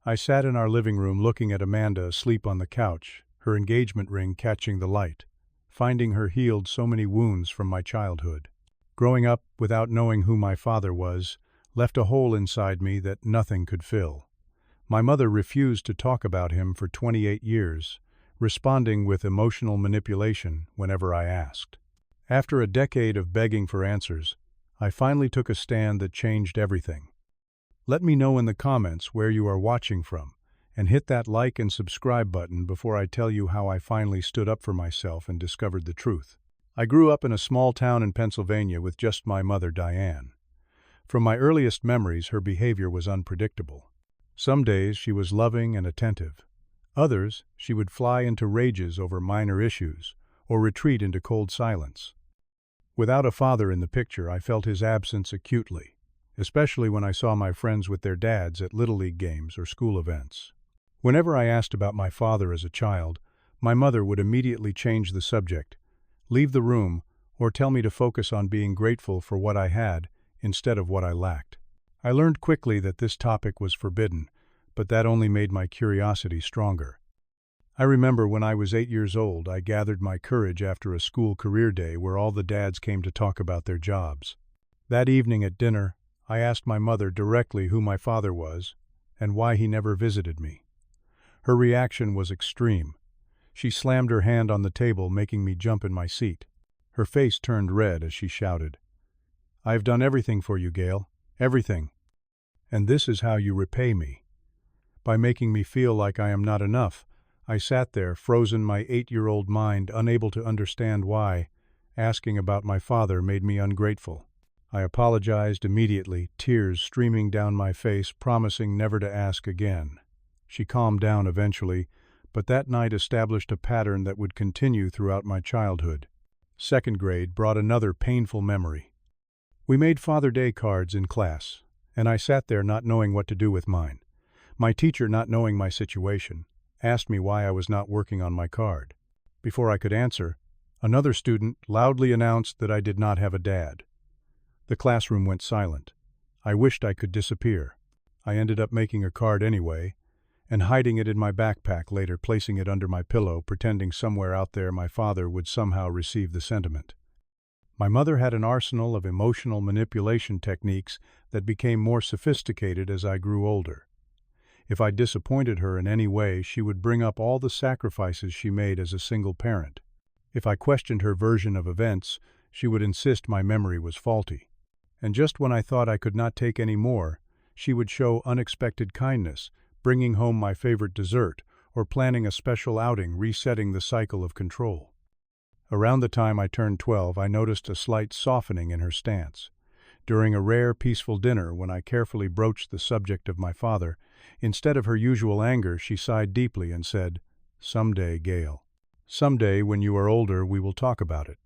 I sat in our living room looking at Amanda asleep on the couch, her engagement ring catching the light, finding her healed so many wounds from my childhood. Growing up without knowing who my father was left a hole inside me that nothing could fill. My mother refused to talk about him for 28 years, responding with emotional manipulation whenever I asked. After a decade of begging for answers, I finally took a stand that changed everything. Let me know in the comments where you are watching from, and hit that like and subscribe button before I tell you how I finally stood up for myself and discovered the truth. I grew up in a small town in Pennsylvania with just my mother, Diane. From my earliest memories, her behavior was unpredictable. Some days she was loving and attentive. Others, she would fly into rages over minor issues or retreat into cold silence. Without a father in the picture, I felt his absence acutely, especially when I saw my friends with their dads at Little League games or school events. Whenever I asked about my father as a child, my mother would immediately change the subject, leave the room, or tell me to focus on being grateful for what I had instead of what I lacked. I learned quickly that this topic was forbidden, but that only made my curiosity stronger. I remember when I was 8 years old, I gathered my courage after a school career day where all the dads came to talk about their jobs. That evening at dinner, I asked my mother directly who my father was and why he never visited me. Her reaction was extreme. She slammed her hand on the table, making me jump in my seat. Her face turned red as she shouted, "I've done everything for you, Gale. Everything. And this is how you repay me." By making me feel like I am not enough, I sat there, frozen, my 8-year-old mind unable to understand why asking about my father made me ungrateful. I apologized immediately, tears streaming down my face, promising never to ask again. She calmed down eventually, but that night established a pattern that would continue throughout my childhood. Second grade brought another painful memory. We made Father Day cards in class, and I sat there not knowing what to do with mine. My teacher, not knowing my situation, asked me why I was not working on my card. Before I could answer, another student loudly announced that I did not have a dad. The classroom went silent. I wished I could disappear. I ended up making a card anyway, and hiding it in my backpack, later placing it under my pillow, pretending somewhere out there my father would somehow receive the sentiment. My mother had an arsenal of emotional manipulation techniques that became more sophisticated as I grew older. If I disappointed her in any way, she would bring up all the sacrifices she made as a single parent. If I questioned her version of events, she would insist my memory was faulty. And just when I thought I could not take any more, she would show unexpected kindness, bringing home my favorite dessert or planning a special outing, resetting the cycle of control. Around the time I turned 12, I noticed a slight softening in her stance. During a rare, peaceful dinner, when I carefully broached the subject of my father, instead of her usual anger, she sighed deeply and said, "Someday, Gale. Someday, when you are older, we will talk about it."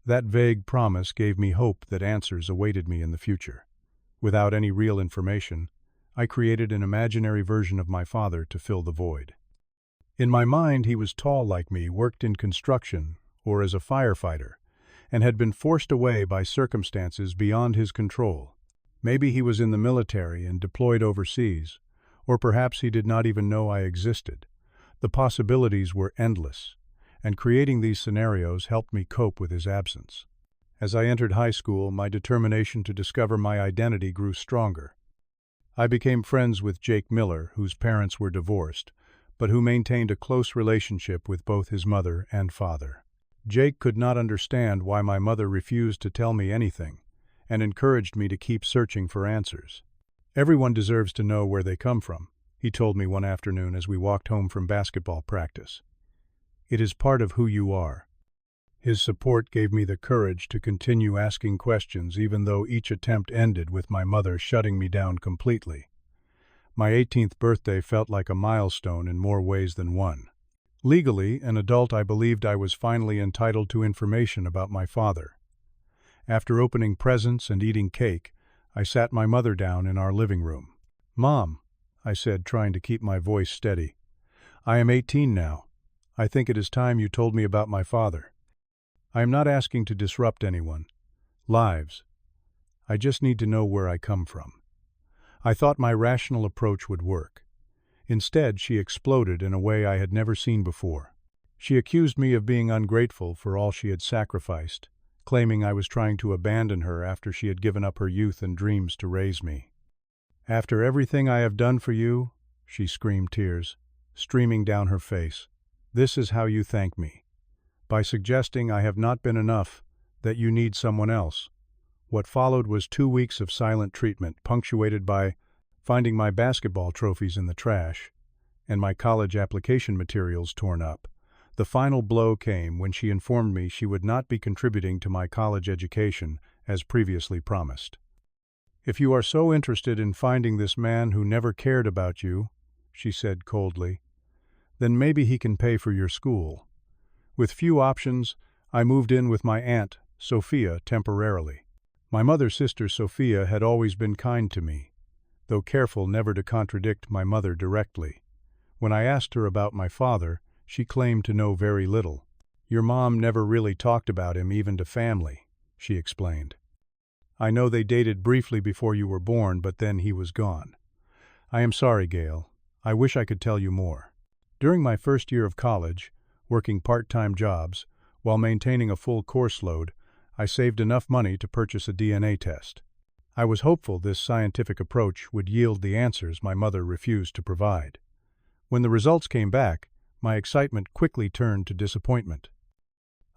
That vague promise gave me hope that answers awaited me in the future. Without any real information, I created an imaginary version of my father to fill the void. In my mind, he was tall like me, worked in construction or as a firefighter, and had been forced away by circumstances beyond his control. Maybe he was in the military and deployed overseas, or perhaps he did not even know I existed. The possibilities were endless, and creating these scenarios helped me cope with his absence. As I entered high school, my determination to discover my identity grew stronger. I became friends with Jake Miller, whose parents were divorced, but who maintained a close relationship with both his mother and father. Jake could not understand why my mother refused to tell me anything, and encouraged me to keep searching for answers. "Everyone deserves to know where they come from," he told me one afternoon as we walked home from basketball practice. "It is part of who you are." His support gave me the courage to continue asking questions, even though each attempt ended with my mother shutting me down completely. My 18th birthday felt like a milestone in more ways than one. Legally, an adult, I believed I was finally entitled to information about my father. After opening presents and eating cake, I sat my mother down in our living room. "Mom," I said, trying to keep my voice steady, "I am 18 now. I think it is time you told me about my father. I am not asking to disrupt anyone. Lives. I just need to know where I come from." I thought my rational approach would work. Instead, she exploded in a way I had never seen before. She accused me of being ungrateful for all she had sacrificed, claiming I was trying to abandon her after she had given up her youth and dreams to raise me. "After everything I have done for you," she screamed, tears streaming down her face, "this is how you thank me. By suggesting I have not been enough, that you need someone else." What followed was 2 weeks of silent treatment, punctuated by finding my basketball trophies in the trash and my college application materials torn up. The final blow came when she informed me she would not be contributing to my college education as previously promised. "If you are so interested in finding this man who never cared about you," she said coldly, "then maybe he can pay for your school." With few options, I moved in with my aunt, Sophia, temporarily. My mother's sister, Sophia, had always been kind to me, though careful never to contradict my mother directly. When I asked her about my father, she claimed to know very little. "Your mom never really talked about him even to family," she explained. "I know they dated briefly before you were born, but then he was gone. I am sorry, Gale. I wish I could tell you more." During my first year of college, working part-time jobs, while maintaining a full course load, I saved enough money to purchase a DNA test. I was hopeful this scientific approach would yield the answers my mother refused to provide. When the results came back, my excitement quickly turned to disappointment.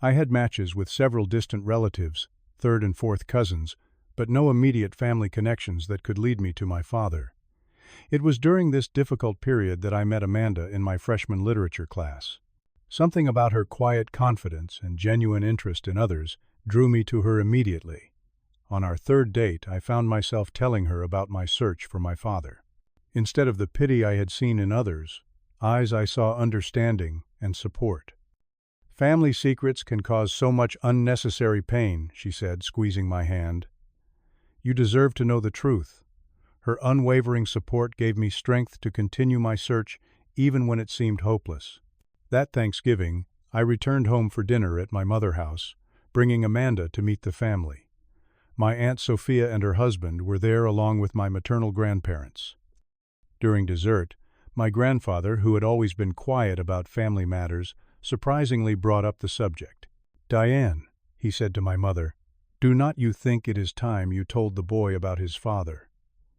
I had matches with several distant relatives, third and fourth cousins, but no immediate family connections that could lead me to my father. It was during this difficult period that I met Amanda in my freshman literature class. Something about her quiet confidence and genuine interest in others drew me to her immediately. On our third date, I found myself telling her about my search for my father. Instead of the pity I had seen in others, eyes I saw understanding and support. "Family secrets can cause so much unnecessary pain," she said, squeezing my hand. "You deserve to know the truth." Her unwavering support gave me strength to continue my search even when it seemed hopeless. That Thanksgiving, I returned home for dinner at my mother's house, bringing Amanda to meet the family. My Aunt Sophia and her husband were there along with my maternal grandparents. During dessert, my grandfather, who had always been quiet about family matters, surprisingly brought up the subject. "Diane," he said to my mother, "do not you think it is time you told the boy about his father?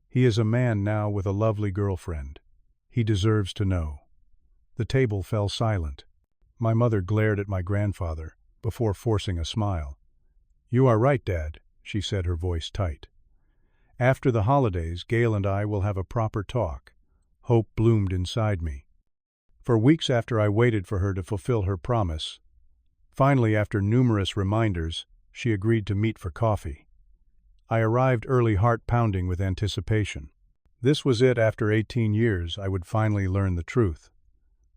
He is a man now with a lovely girlfriend. He deserves to know." The table fell silent. My mother glared at my grandfather before forcing a smile. "You are right, Dad," she said, her voice tight. "After the holidays, Gale and I will have a proper talk." Hope bloomed inside me. For weeks after I waited for her to fulfill her promise. Finally, after numerous reminders, she agreed to meet for coffee. I arrived early, heart pounding with anticipation. This was it. After 18 years, I would finally learn the truth.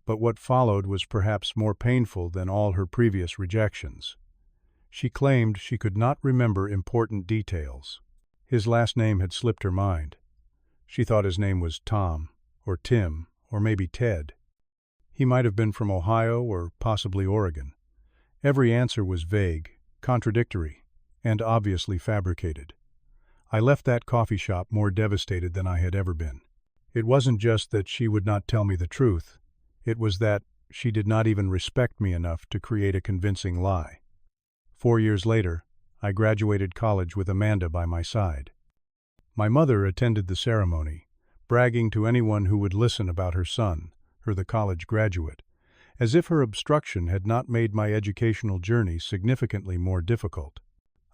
But what followed was perhaps more painful than all her previous rejections. She claimed she could not remember important details. His last name had slipped her mind. She thought his name was Tom, or Tim, or maybe Ted. He might have been from Ohio or possibly Oregon. Every answer was vague, contradictory, and obviously fabricated. I left that coffee shop more devastated than I had ever been. It wasn't just that she would not tell me the truth. It was that she did not even respect me enough to create a convincing lie. 4 years later, I graduated college with Amanda by my side. My mother attended the ceremony, bragging to anyone who would listen about her son, the college graduate, as if her obstruction had not made my educational journey significantly more difficult.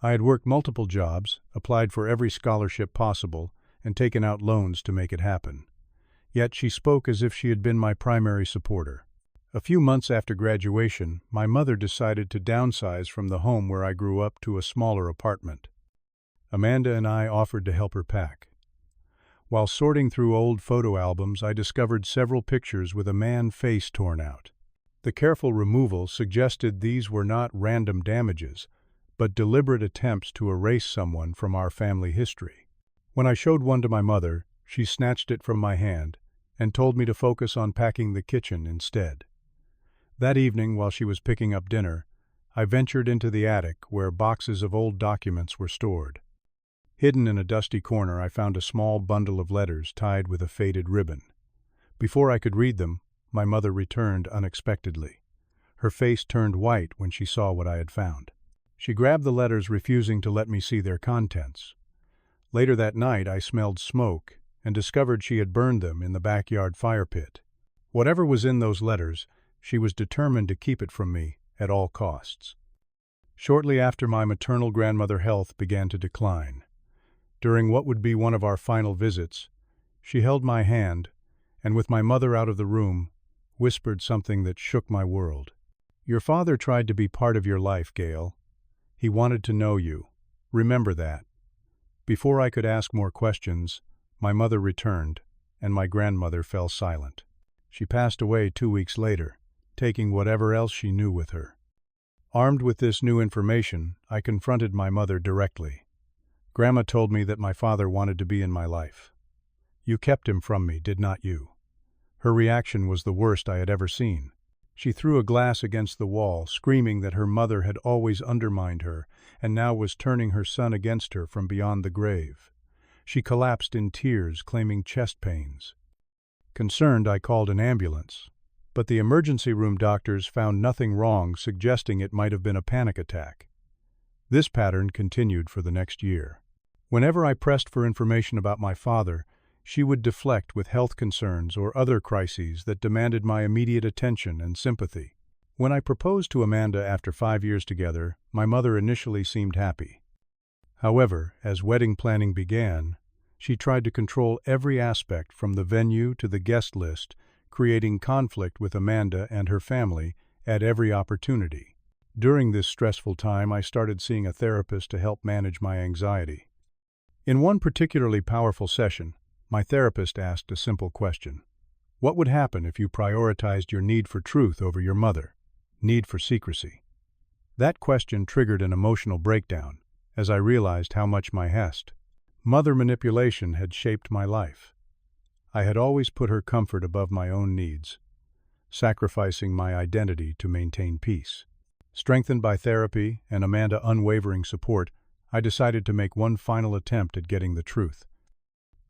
I had worked multiple jobs, applied for every scholarship possible, and taken out loans to make it happen. Yet she spoke as if she had been my primary supporter. A few months after graduation, my mother decided to downsize from the home where I grew up to a smaller apartment. Amanda and I offered to help her pack. While sorting through old photo albums, I discovered several pictures with a man's face torn out. The careful removal suggested these were not random damages, but deliberate attempts to erase someone from our family history. When I showed one to my mother, she snatched it from my hand and told me to focus on packing the kitchen instead. That evening, while she was picking up dinner, I ventured into the attic where boxes of old documents were stored. Hidden in a dusty corner, I found a small bundle of letters tied with a faded ribbon. Before I could read them, my mother returned unexpectedly. Her face turned white when she saw what I had found. She grabbed the letters, refusing to let me see their contents. Later that night, I smelled smoke and discovered she had burned them in the backyard fire pit. Whatever was in those letters, she was determined to keep it from me at all costs. Shortly after, my maternal grandmother's health began to decline. During what would be one of our final visits, she held my hand and, with my mother out of the room, whispered something that shook my world. "Your father tried to be part of your life, Gale. He wanted to know you. Remember that." Before I could ask more questions, my mother returned, and my grandmother fell silent. She passed away 2 weeks later, taking whatever else she knew with her. Armed with this new information, I confronted my mother directly. "Grandma told me that my father wanted to be in my life. You kept him from me, did not you?" Her reaction was the worst I had ever seen. She threw a glass against the wall, screaming that her mother had always undermined her and now was turning her son against her from beyond the grave. She collapsed in tears, claiming chest pains. Concerned, I called an ambulance, but the emergency room doctors found nothing wrong, suggesting it might have been a panic attack. This pattern continued for the next year. Whenever I pressed for information about my father, she would deflect with health concerns or other crises that demanded my immediate attention and sympathy. When I proposed to Amanda after 5 years together, my mother initially seemed happy. However, as wedding planning began, she tried to control every aspect from the venue to the guest list, creating conflict with Amanda and her family at every opportunity. During this stressful time, I started seeing a therapist to help manage my anxiety. In one particularly powerful session, my therapist asked a simple question. What would happen if you prioritized your need for truth over your mother, need for secrecy? That question triggered an emotional breakdown, as I realized how much my mother manipulation had shaped my life. I had always put her comfort above my own needs, sacrificing my identity to maintain peace. Strengthened by therapy and Amanda's unwavering support, I decided to make one final attempt at getting the truth.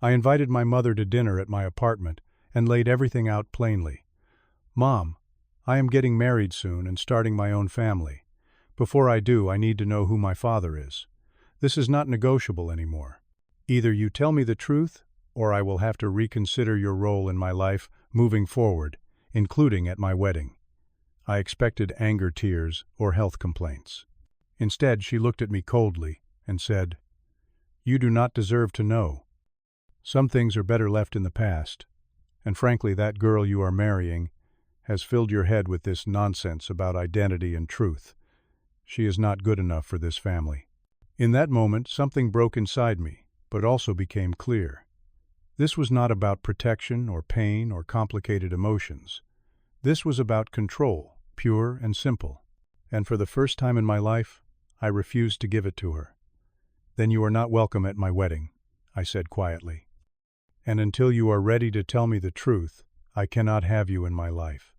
I invited my mother to dinner at my apartment and laid everything out plainly. "Mom, I am getting married soon and starting my own family. Before I do, I need to know who my father is. This is not negotiable anymore. Either you tell me the truth, or I will have to reconsider your role in my life moving forward, including at my wedding." I expected anger tears or health complaints. Instead, she looked at me coldly and said, "You do not deserve to know. Some things are better left in the past, and frankly, that girl you are marrying has filled your head with this nonsense about identity and truth. She is not good enough for this family." In that moment, something broke inside me, but also became clear. This was not about protection or pain or complicated emotions. This was about control, pure and simple. And for the first time in my life, I refused to give it to her. "Then you are not welcome at my wedding," I said quietly. "And until you are ready to tell me the truth, I cannot have you in my life."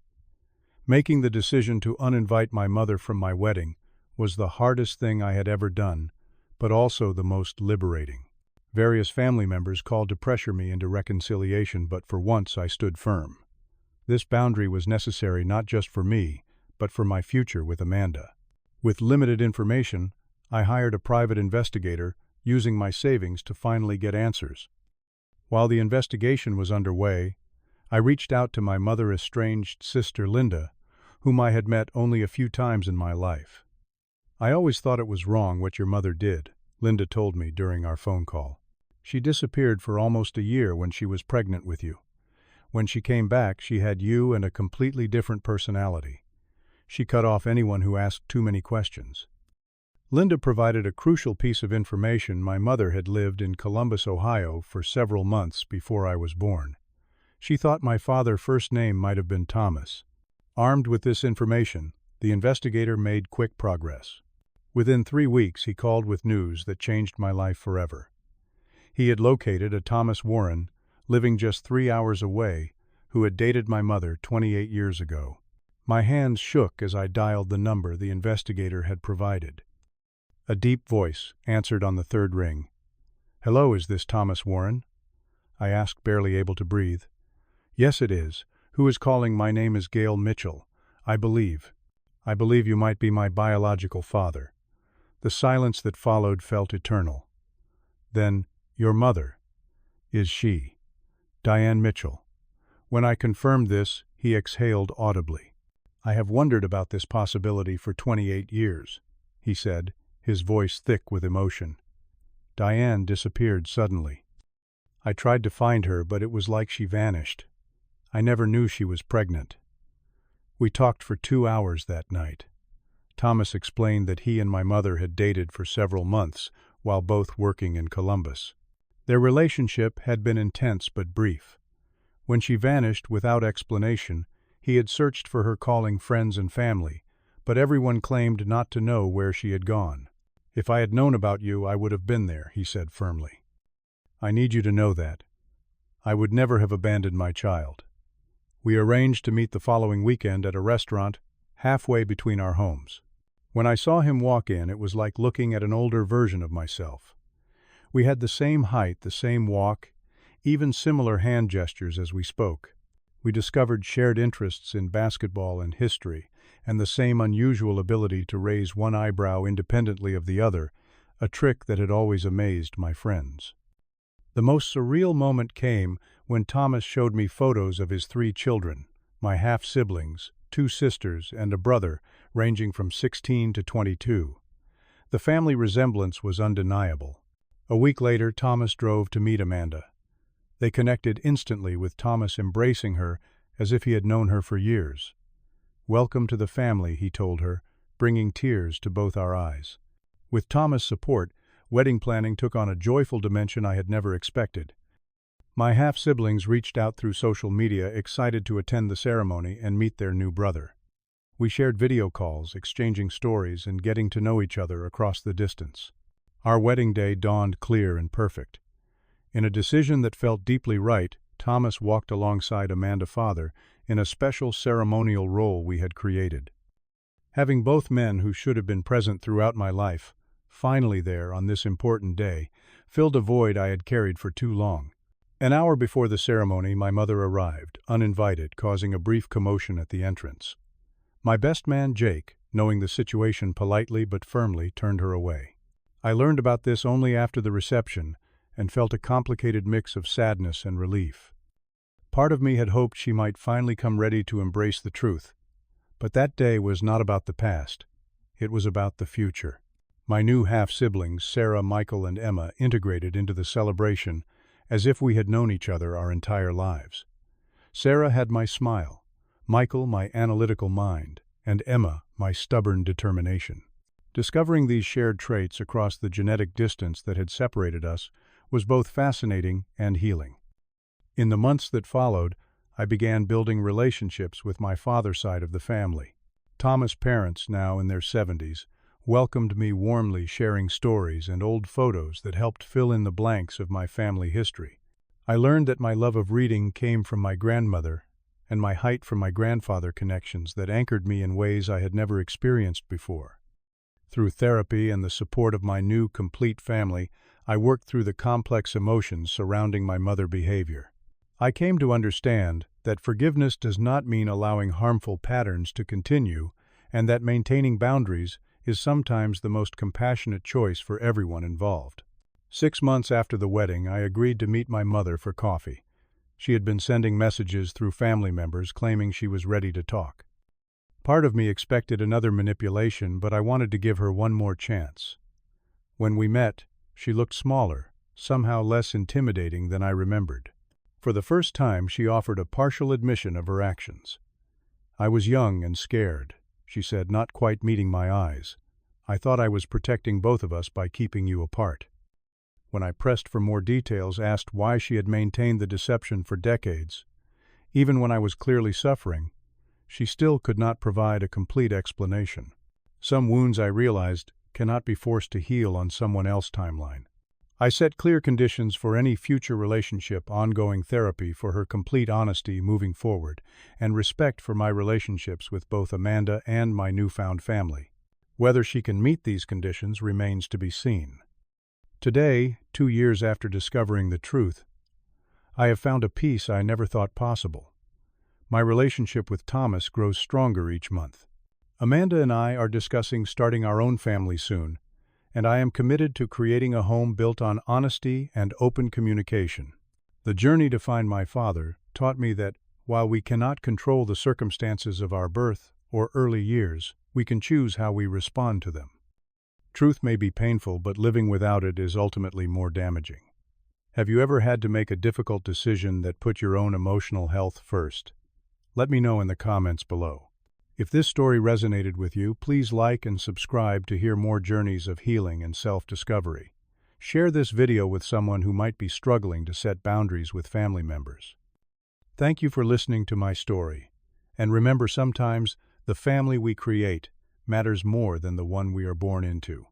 Making the decision to uninvite my mother from my wedding was the hardest thing I had ever done, but also the most liberating. Various family members called to pressure me into reconciliation, but for once I stood firm. This boundary was necessary not just for me, but for my future with Amanda. With limited information, I hired a private investigator, using my savings to finally get answers. While the investigation was underway, I reached out to my mother's estranged sister Linda, whom I had met only a few times in my life. "I always thought it was wrong what your mother did," Linda told me during our phone call. "She disappeared for almost a year when she was pregnant with you. When she came back, she had you and a completely different personality. She cut off anyone who asked too many questions." Linda provided a crucial piece of information. My mother had lived in Columbus, Ohio for several months before I was born. She thought my father's first name might have been Thomas. Armed with this information, the investigator made quick progress. Within 3 weeks, he called with news that changed my life forever. He had located a Thomas Warren, living just 3 hours away, who had dated my mother 28 years ago. My hands shook as I dialed the number the investigator had provided. A deep voice answered on the third ring. "Hello, is this Thomas Warren?" I asked, barely able to breathe. Yes, it is. Who is calling? My name is Gale Mitchell. I believe. I believe you might be my biological father. The silence that followed felt eternal. Then, your mother. Is she? Diane Mitchell. When I confirmed this, he exhaled audibly. I have wondered about this possibility for 28 years, he said, his voice thick with emotion. Diane disappeared suddenly. I tried to find her, but it was like she vanished. I never knew she was pregnant. We talked for 2 hours that night. Thomas explained that he and my mother had dated for several months while both working in Columbus. Their relationship had been intense but brief. When she vanished without explanation, he had searched for her, calling friends and family, but everyone claimed not to know where she had gone. If I had known about you, I would have been there, he said firmly. I need you to know that. I would never have abandoned my child. We arranged to meet the following weekend at a restaurant halfway between our homes. When I saw him walk in, it was like looking at an older version of myself. We had the same height, the same walk, even similar hand gestures as we spoke. We discovered shared interests in basketball and history, and the same unusual ability to raise one eyebrow independently of the other, a trick that had always amazed my friends. The most surreal moment came when Thomas showed me photos of his 3 children, my half-siblings, 2 sisters, and a brother, ranging from 16 to 22. The family resemblance was undeniable. A week later, Thomas drove to meet Amanda. They connected instantly, with Thomas embracing her as if he had known her for years. "Welcome to the family," he told her, bringing tears to both our eyes. With Thomas' support, wedding planning took on a joyful dimension I had never expected. My half-siblings reached out through social media, excited to attend the ceremony and meet their new brother. We shared video calls, exchanging stories and getting to know each other across the distance. Our wedding day dawned clear and perfect. In a decision that felt deeply right, Thomas walked alongside Amanda's father in a special ceremonial role we had created. Having both men who should have been present throughout my life, finally there on this important day, filled a void I had carried for too long. An hour before the ceremony, my mother arrived, uninvited, causing a brief commotion at the entrance. My best man, Jake, knowing the situation, politely but firmly turned her away. I learned about this only after the reception and felt a complicated mix of sadness and relief. Part of me had hoped she might finally come ready to embrace the truth. But that day was not about the past. It was about the future. My new half-siblings, Sarah, Michael, and Emma, integrated into the celebration as if we had known each other our entire lives. Sarah had my smile, Michael my analytical mind, and Emma my stubborn determination. Discovering these shared traits across the genetic distance that had separated us was both fascinating and healing. In the months that followed, I began building relationships with my father's side of the family. Thomas' parents, now in their 70s, welcomed me warmly, sharing stories and old photos that helped fill in the blanks of my family history. I learned that my love of reading came from my grandmother and my height from my grandfather, connections that anchored me in ways I had never experienced before. Through therapy and the support of my new, complete family, I worked through the complex emotions surrounding my mother's behavior. I came to understand that forgiveness does not mean allowing harmful patterns to continue, and that maintaining boundaries is sometimes the most compassionate choice for everyone involved. 6 months after the wedding, I agreed to meet my mother for coffee. She had been sending messages through family members claiming she was ready to talk. Part of me expected another manipulation, but I wanted to give her one more chance. When we met, she looked smaller, somehow less intimidating than I remembered. For the first time, she offered a partial admission of her actions. "I was young and scared," she said, not quite meeting my eyes. "I thought I was protecting both of us by keeping you apart." When I pressed for more details, asked why she had maintained the deception for decades, even when I was clearly suffering, she still could not provide a complete explanation. Some wounds, I realized, cannot be forced to heal on someone else's timeline. I set clear conditions for any future relationship, ongoing therapy for her complete honesty moving forward, and respect for my relationships with both Amanda and my newfound family. Whether she can meet these conditions remains to be seen. Today, 2 years after discovering the truth, I have found a peace I never thought possible. My relationship with Thomas grows stronger each month. Amanda and I are discussing starting our own family soon, and I am committed to creating a home built on honesty and open communication. The journey to find my father taught me that, while we cannot control the circumstances of our birth or early years, we can choose how we respond to them. Truth may be painful, but living without it is ultimately more damaging. Have you ever had to make a difficult decision that put your own emotional health first? Let me know in the comments below. If this story resonated with you, please like and subscribe to hear more journeys of healing and self-discovery. Share this video with someone who might be struggling to set boundaries with family members. Thank you for listening to my story. And remember, sometimes the family we create matters more than the one we are born into.